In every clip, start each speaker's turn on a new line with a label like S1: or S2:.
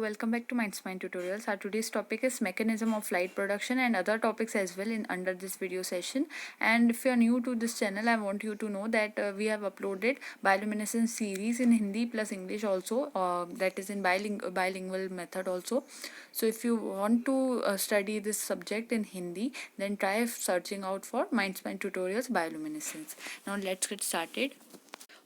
S1: welcome back to Mindspine Tutorials. Our today's topic is mechanism of light production and other topics as well in under this video session. And if you are new to this channel, I want you to know that we have uploaded bioluminescence series in Hindi plus English also, that is in bilingual method also. So if you want to study this subject in Hindi, then try searching out for Mindspine Tutorials bioluminescence. Now let's get started.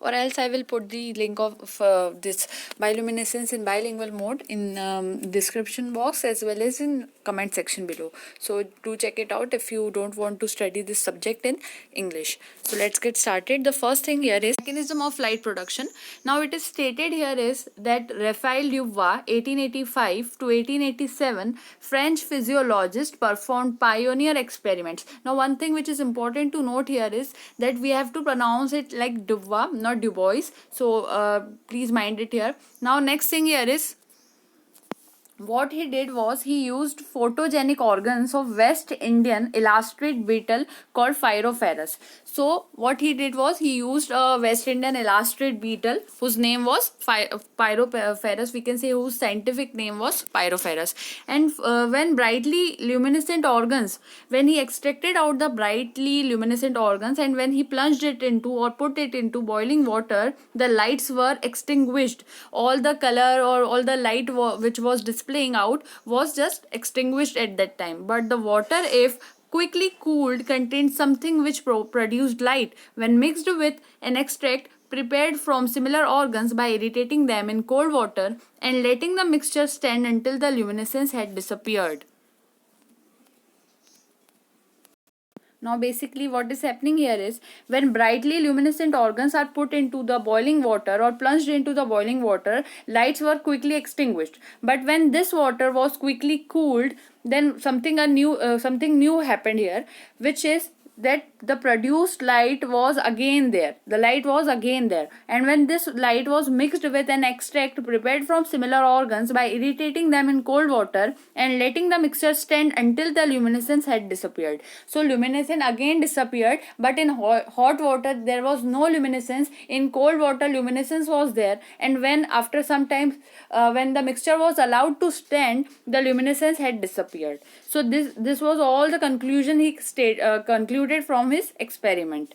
S1: Or else I will put the link of this bioluminescence in bilingual mode in description box as well as in comment section below. So do check it out if you don't want to study this subject in English. So let's get started. The first thing here is mechanism of light production. Now it is stated here is that Raphael Dubois 1885 to 1887 French physiologist performed pioneer experiments. Now one thing which is important to note here is that we have to pronounce it like Dubois, not Du Bois. So please mind it here. Now next thing here is what he did was he used photogenic organs of West Indian elastrate beetle called Pyrophorus. So what he did was he used a West Indian elastrate beetle whose name was Pyrophorus. We can say whose scientific name was Pyrophorus. And when brightly luminescent organs, when he extracted out the brightly luminescent organs and when he plunged it into or put it into boiling water, the lights were extinguished. All the color or all the light which was displaying out was just extinguished at that time. But the water, if quickly cooled, contained something which produced light. When mixed with an extract prepared from similar organs by irritating them in cold water and letting the mixture stand until the luminescence had disappeared. Now basically what is happening here is when brightly luminescent organs are put into the boiling water or plunged into the boiling water, lights were quickly extinguished. But when this water was quickly cooled, then something new happened here, which is that the produced light was again there. The light was again there. And when this light was mixed with an extract prepared from similar organs by irritating them in cold water and letting the mixture stand until the luminescence had disappeared. So luminescence again disappeared, but in hot water there was no luminescence. In cold water luminescence was there. And when after some time when the mixture was allowed to stand, the luminescence had disappeared. So this was all the conclusion he concluded from his experiment.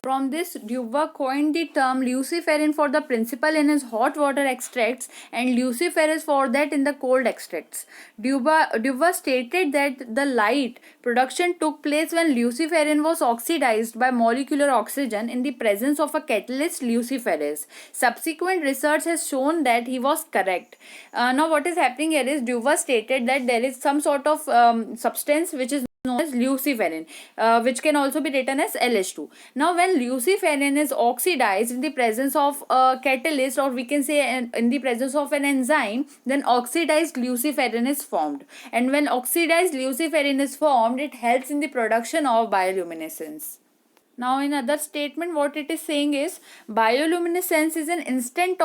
S1: From this, Dubois coined the term luciferin for the principle in his hot water extracts and luciferase for that in the cold extracts. Dubois stated that the light production took place when luciferin was oxidized by molecular oxygen in the presence of a catalyst luciferase. Subsequent research has shown that he was correct. Now what is happening here is Dubois stated that there is some sort of substance which is known as luciferin, which can also be written as LH2. Now when luciferin is oxidized in the presence of a catalyst, or we can say in the presence of an enzyme, then oxidized luciferin is formed. And when oxidized luciferin is formed, it helps in the production of bioluminescence. Now in other statement what it is saying is bioluminescence is an instance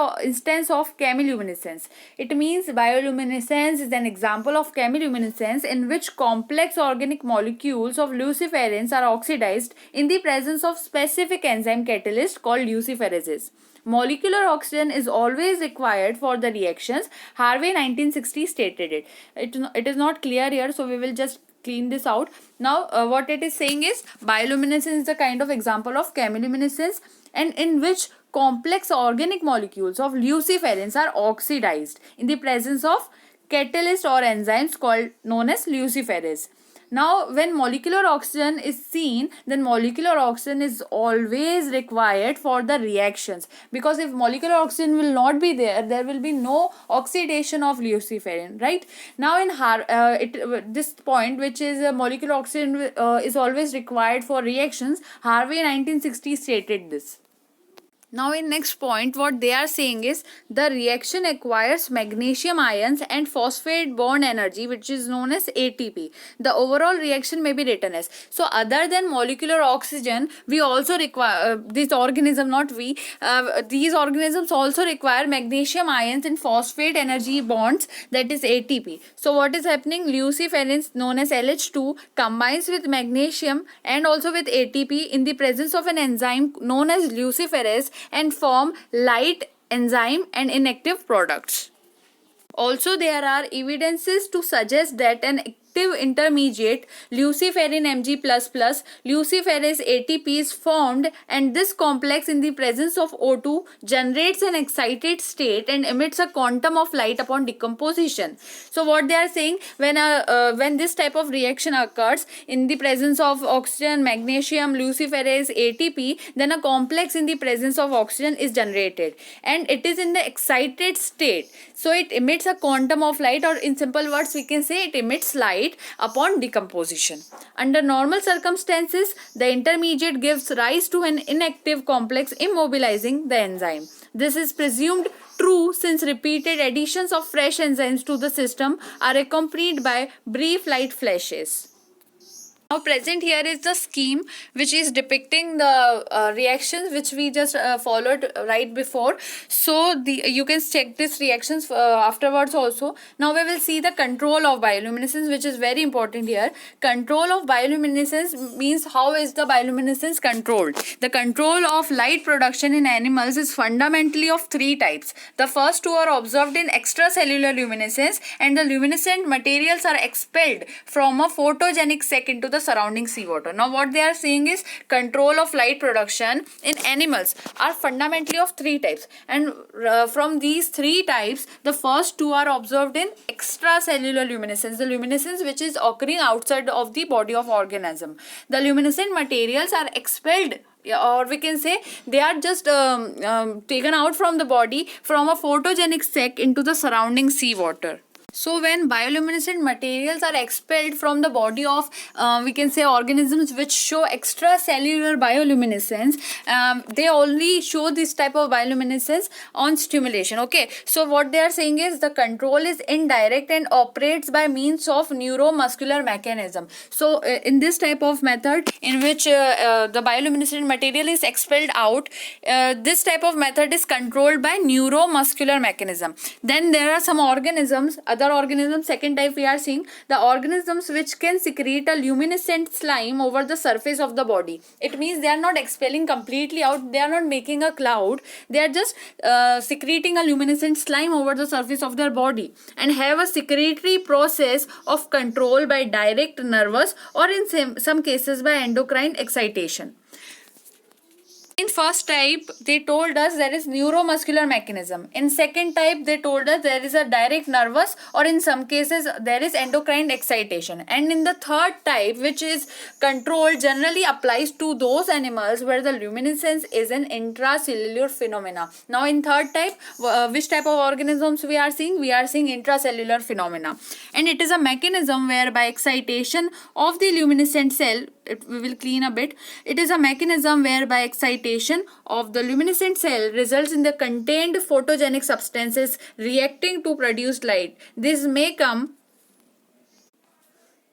S1: of chemiluminescence. It means bioluminescence is an example of chemiluminescence in which complex organic molecules of luciferanes are oxidized in the presence of specific enzyme catalyst called luciferases. Molecular oxygen is always required for the reactions. Harvey 1960 stated it. It is not clear here, so we will just clean this out. Now what it is saying is bioluminescence is a kind of example of chemiluminescence, and in which complex organic molecules of luciferanes are oxidized in the presence of catalyst or enzymes called known as luciferase. Now when molecular oxygen is seen, then molecular oxygen is always required for the reactions, because if molecular oxygen will not be there, there will be no oxidation of luciferin, right? Now in this point, which is molecular oxygen is always required for reactions, Harvey 1960 stated this. Now in next point what they are saying is the reaction acquires magnesium ions and phosphate bond energy, which is known as ATP. The overall reaction may be written as. So other than molecular oxygen, we also require these organisms also require magnesium ions and phosphate energy bonds, that is ATP. So what is happening? Luciferin known as LH2 combines with magnesium and also with ATP in the presence of an enzyme known as luciferase and form light enzyme and inactive products. Also, there are evidences to suggest that an active intermediate luciferin Mg++ luciferase ATP is formed, and this complex in the presence of O2 generates an excited state and emits a quantum of light upon decomposition. So what they are saying, when this type of reaction occurs in the presence of oxygen, magnesium, luciferase ATP, then a complex in the presence of oxygen is generated, and it is in the excited state, so it emits a quantum of light, or in simple words we can say it emits light upon decomposition. Under normal circumstances, the intermediate gives rise to an inactive complex immobilizing the enzyme. This is presumed true since repeated additions of fresh enzymes to the system are accompanied by brief light flashes. Now present here is the scheme which is depicting the reactions which we just followed right before. So you can check these reactions afterwards also. Now we will see the control of bioluminescence, which is very important here. Control of bioluminescence means how is the bioluminescence controlled. The control of light production in animals is fundamentally of three types. The first two are observed in extracellular luminescence, and the luminescent materials are expelled from a photogenic sac into the surrounding seawater. Now what they are saying is control of light production in animals are fundamentally of three types, and from these three types the first two are observed in extracellular luminescence, the luminescence which is occurring outside of the body of organism. The luminescent materials are expelled, or we can say they are just taken out from the body from a photogenic sac into the surrounding seawater. So when bioluminescent materials are expelled from the body of we can say organisms which show extracellular bioluminescence, they only show this type of bioluminescence on stimulation. Okay, so what they are saying is the control is indirect and operates by means of neuromuscular mechanism. So in this type of method in which the bioluminescent material is expelled out, this type of method is controlled by neuromuscular mechanism. Then there are some organisms, other organisms, second type we are seeing the organisms which can secrete a luminescent slime over the surface of the body. It means they are not expelling completely out, they are not making a cloud, they are just secreting a luminescent slime over the surface of their body, and have a secretory process of control by direct nervous or in some cases by endocrine excitation. In first type, they told us there is neuromuscular mechanism. In second type, they told us there is a direct nervous, or in some cases there is endocrine excitation. And in the third type, which is control, generally applies to those animals where the luminescence is an intracellular phenomena. Now in third type, which type of organisms we are seeing? We are seeing intracellular phenomena. And it is a mechanism whereby excitation of the luminescent cell, we will clean a bit. It is a mechanism whereby excitation of the luminescent cell results in the contained photogenic substances reacting to produce light. This may come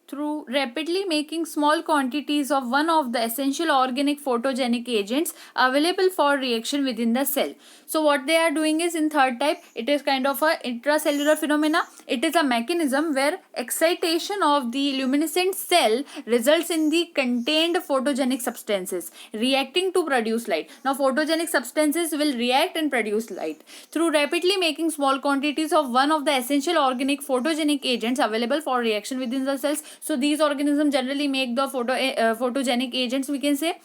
S1: through rapidly making small quantities of one of the essential organic photogenic agents available for reaction within the cell. So what they are doing is, in third type, it is kind of a intracellular phenomena. It is a mechanism where excitation of the luminescent cell results in the contained photogenic substances reacting to produce light. Now photogenic substances will react and produce light through rapidly making small quantities of one of the essential organic photogenic agents available for reaction within the cells. So these organisms generally make the photogenic agents, we can say,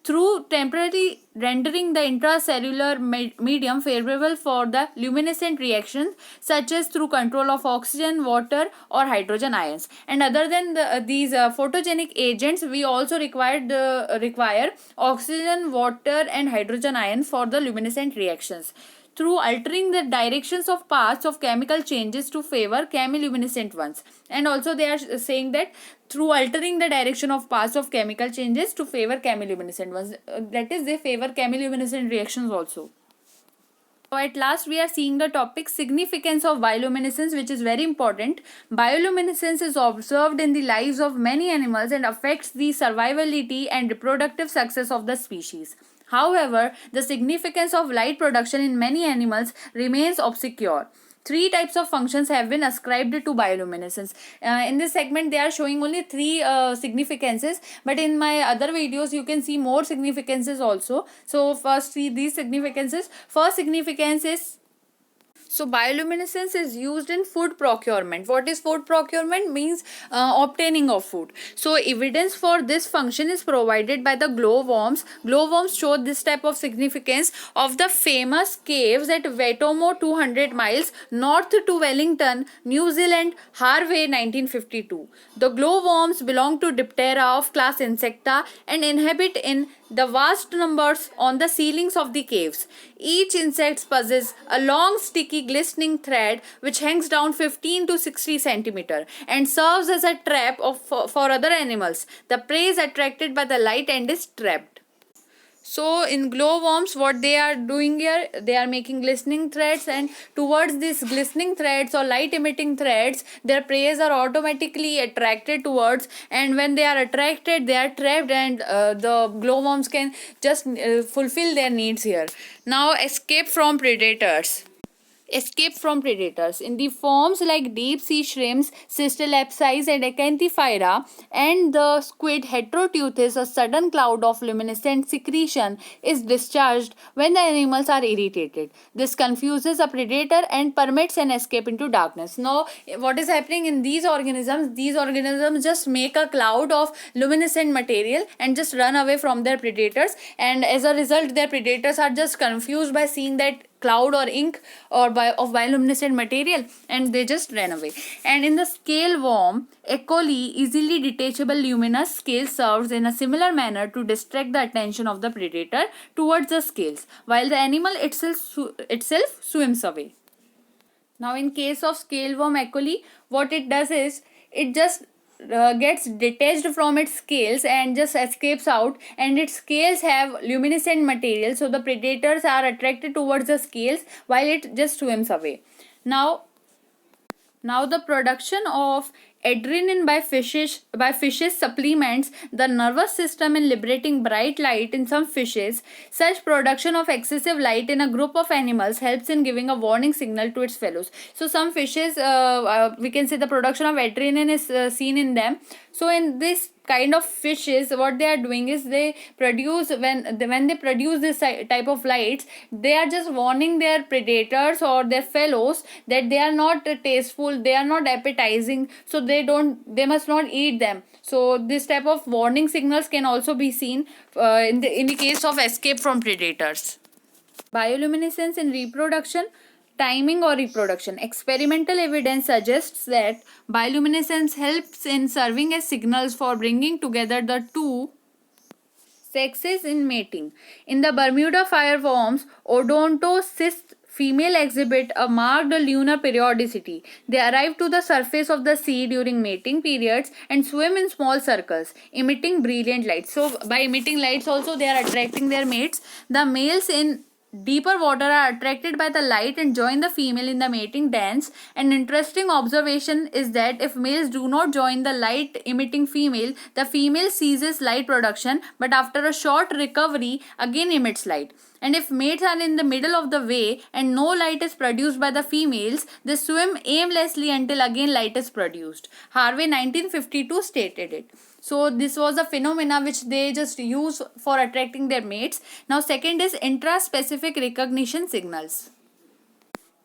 S1: through temporarily rendering the intracellular medium favorable for the luminescent reactions, such as through control of oxygen, water, or hydrogen ions. And other than these photogenic agents, we also require oxygen, water, and hydrogen ions for the luminescent reactions. Through altering the directions of paths of chemical changes to favor chemiluminescent ones. And also they are saying that through altering the direction of paths of chemical changes to favor chemiluminescent ones, that is, they favor chemiluminescent reactions also. So at last we are seeing the topic significance of bioluminescence, which is very important. Bioluminescence is observed in the lives of many animals and affects the survivability and reproductive success of the species. However, the significance of light production in many animals remains obscure. Three types of functions have been ascribed to bioluminescence. In this segment, they are showing only three significances, but in my other videos, you can see more significances also. So, first, see these significances. First significance is So bioluminescence is used in food procurement. What is food procurement? Means obtaining of food. So evidence for this function is provided by the glowworms. Glowworms show this type of significance of the famous caves at Wetomo 200 miles north to Wellington, New Zealand, Harvey 1952. The glowworms belong to Diptera of class Insecta and inhabit in the vast numbers on the ceilings of the caves. Each insect possesses a long, sticky, glistening thread which hangs down 15 to 60 centimeter and serves as a trap for other animals. The prey is attracted by the light and is trapped. So in glowworms, what they are doing here, they are making glistening threads, and towards these glistening threads or light emitting threads, their prey are automatically attracted towards, and when they are attracted, they are trapped, and the glowworms can just fulfill their needs here. Now escape from predators. Escape from predators in the forms like deep sea shrimps, Cistellapsis and Acanthiphyra, and the squid Heteroteuthis. A sudden cloud of luminescent secretion is discharged when the animals are irritated. This confuses a predator and permits an escape into darkness. Now, what is happening in these organisms? These organisms just make a cloud of luminescent material and just run away from their predators, and as a result, their predators are just confused by seeing that cloud or ink or of bioluminescent material, and they just ran away. And in the scale worm, E. coli, easily detachable luminous scale serves in a similar manner to distract the attention of the predator towards the scales, while the animal itself swims away. Now in case of scale worm E. coli, what it does is it just gets detached from its scales and just escapes out, and its scales have luminescent material, so the predators are attracted towards the scales while it just swims away. Now the production of adrenaline by fishes supplements the nervous system in liberating bright light in some fishes. Such production of excessive light in a group of animals helps in giving a warning signal to its fellows. So some fishes, we can say the production of adrenaline is seen in them. So in this kind of fishes, what they are doing is they produce, when they produce this type of lights, they are just warning their predators or their fellows that they are not tasteful, they are not appetizing, so they must not eat them. So this type of warning signals can also be seen in the case of escape from predators. Bioluminescence in reproduction. Timing or reproduction. Experimental evidence suggests that bioluminescence helps in serving as signals for bringing together the two sexes in mating. In the Bermuda fireworms, Odontocysts female exhibit a marked lunar periodicity. They arrive to the surface of the sea during mating periods and swim in small circles, emitting brilliant light. So by emitting lights also they are attracting their mates. The males in deeper water are attracted by the light and join the female in the mating dance. An interesting observation is that if males do not join the light emitting female, the female ceases light production but after a short recovery again emits light. And if mates are in the middle of the way and no light is produced by the females, they swim aimlessly until again light is produced. Harvey 1952 stated it. So this was a phenomena which they just use for attracting their mates. Now second is intraspecific recognition signals.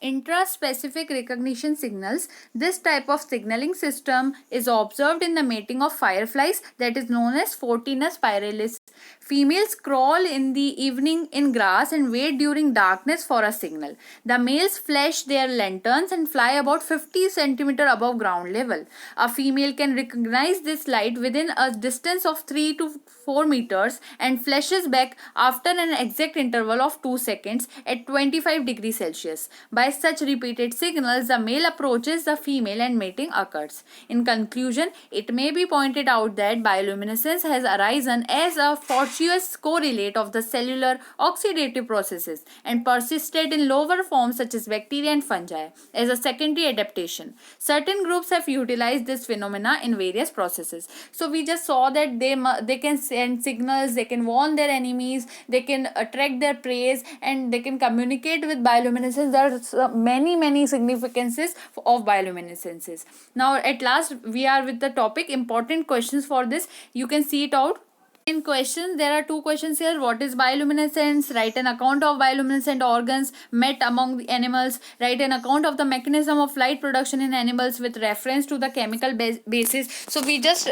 S1: Intraspecific recognition signals. This type of signaling system is observed in the mating of fireflies, that is known as Photinus pyralis. Females crawl in the evening in grass and wait during darkness for a signal. The males flash their lanterns and fly about 50 cm above ground level. A female can recognize this light within a distance of 3 to 4 meters and flashes back after an exact interval of 2 seconds at 25 degrees Celsius. By such repeated signals, the male approaches the female and mating occurs. In conclusion, it may be pointed out that bioluminescence has arisen as a fortuitous correlate of the cellular oxidative processes and persisted in lower forms such as bacteria and fungi as a secondary adaptation. Certain groups have utilized this phenomena in various processes. So we just saw that they can send signals, they can warn their enemies, they can attract their prey, and they can communicate with bioluminescence. There are many significances of bioluminescences. Now at last we are with the topic important questions for this. You can see it out. In questions, there are two questions here. What is bioluminescence? Write an account of bioluminescent organs met among the animals. Write an account of the mechanism of light production in animals with reference to the chemical basis. So we just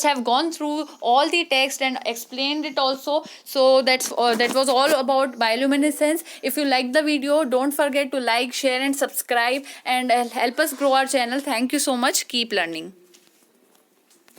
S1: have gone through all the text and explained it also. So that was all about bioluminescence. If you like the video, don't forget to like, share, and subscribe, and help us grow our channel. Thank you so much. Keep learning.